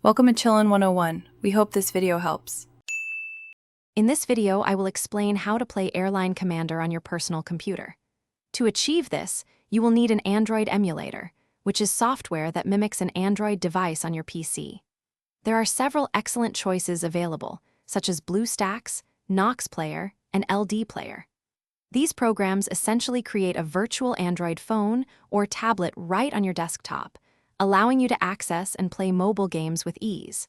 Welcome to Chillin' 101. We hope this video helps. In this video, I will explain how to play Airline Commander on your personal computer. To achieve this, you will need an Android emulator, which is software that mimics an Android device on your PC. There are several excellent choices available, such as BlueStacks, Nox Player, and LD Player. These programs essentially create a virtual Android phone or tablet right on your desktop, allowing you to access and play mobile games with ease.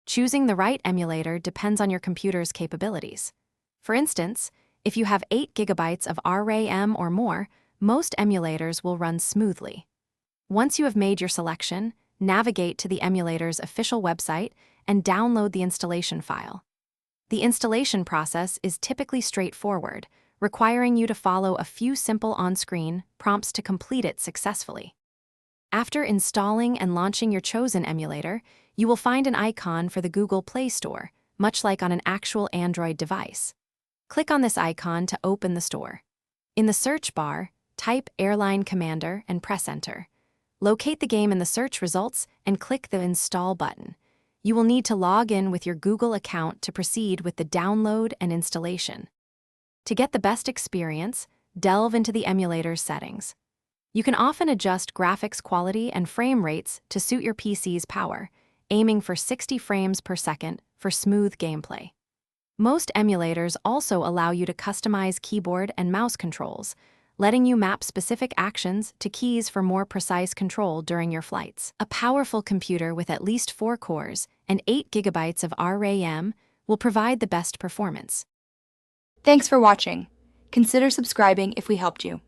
Choosing the right emulator depends on your computer's capabilities. For instance, if you have 8 GB of RAM or more, most emulators will run smoothly. Once you have made your selection, navigate to the emulator's official website and download the installation file. The installation process is typically straightforward, requiring you to follow a few simple on-screen prompts to complete it successfully. After installing and launching your chosen emulator, you will find an icon for the Google Play Store, much like on an actual Android device. Click on this icon to open the store. In the search bar, type Airline Commander and press Enter. Locate the game in the search results and click the Install button. You will need to log in with your Google account to proceed with the download and installation. To get the best experience, delve into the emulator's settings. You can often adjust graphics quality and frame rates to suit your PC's power, aiming for 60 frames per second for smooth gameplay. Most emulators also allow you to customize keyboard and mouse controls, letting you map specific actions to keys for more precise control during your flights. A powerful computer with at least 4 cores and 8 GB of RAM will provide the best performance. Thanks for watching. Consider subscribing if we helped you.